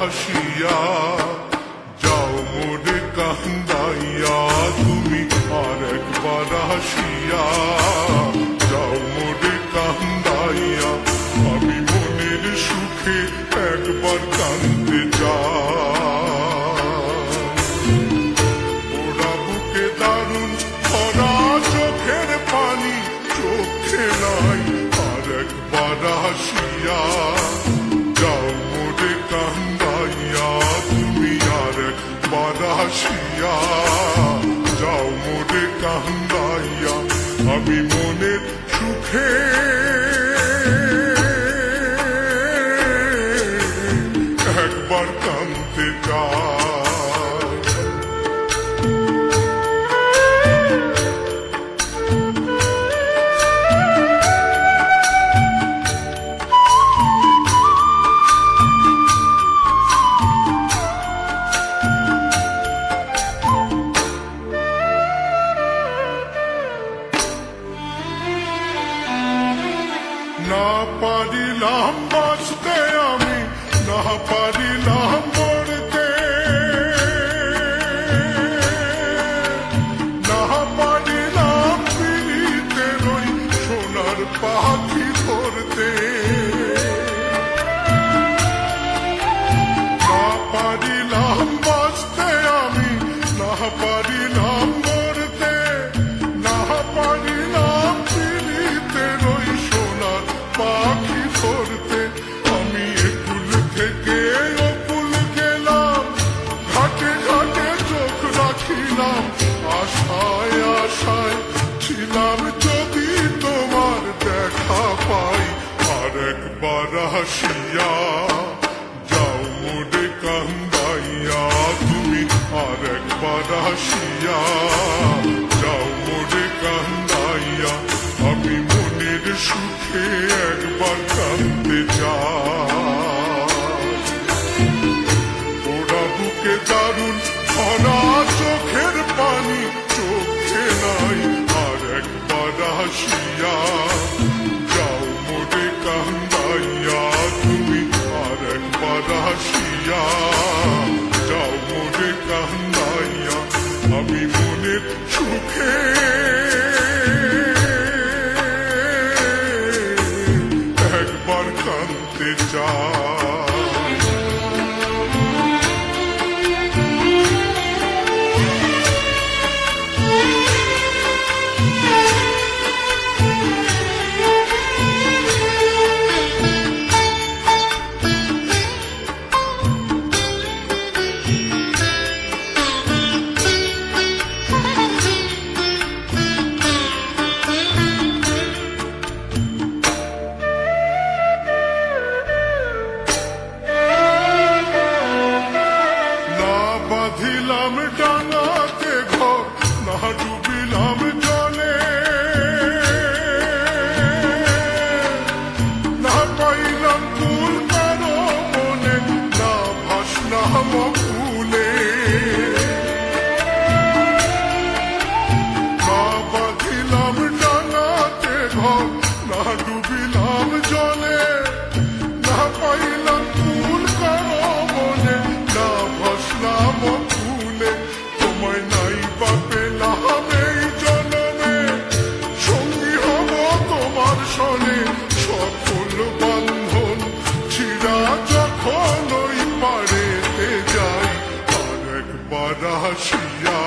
হাসিয়া যাও মোরে কান্দাইয়া, তুমি আর একবার হাসিয়া যাও মোরে কান্দাইয়া, আমি মনের সুখে একবার কান্দতে যাই। ওরা বুকে দারুণ ভরা চোখের পানি চোখে নাই, আর একবার হাসিয়া যাও মোরে কান্দাইয়া, তুমি আর একবার হাসিয়া যাও মোরে কান্দাইয়া, আমি মনের সুখে একবার কান্দতে চাই। না পারিলাম বাঁচতে আমি, না পারিলাম মরতে, না পারিলাম পিড়িতে রই সোনার পাখি ধরতে, না পারিলাম বাঁচতে আমি, না পারিলাম মরতে, না পারিলাম পিড়িতে রই সোনার পাখি ধরতে, আমি একুল থেকে অকুল গেলাম, ঘাটে ঘাটে চোখ রাখিলাম, আশায় আশায় ছিলাম যদি তোমার দেখা পাই, আর একবার হাসিয়া যাও মোরে কান্দাইয়া, তুমি আর একবার হাসিয়া যাও মোরে কান্দাইয়া, আমি মনের সুখে একবার কান্দতে যাই। ওরা বুকে দারুণ ভরা চোখের পানি চোখে নাই, আর একবার হাসিয়া যাও মোরে কান্দাইয়া, তুমি আর একবার হাসিয়া যাও মোরে কান্দাইয়া, আমি মনের সুখে একবার কান্দতে চাই। বাঁধিলাম ডাঙাতে ঘর, না ডুবিলাম জলে, না পাইলাম ফুল কারো মনে, না ভাসলাম ফুলে, না বাঁধিলাম ডাঙাতে ঘর, না ডুবিলাম জলে, না পাইলাম ফুল কারো মনে, না ভাসলাম ফুলে, তোমায় নাই বা পেলাম এই জন্মে, সঙ্গী হব তোমার সনে, সকল বন্ধন ছিড়া যখন ওই পারেতে যাই, আর একবার হাসিয়া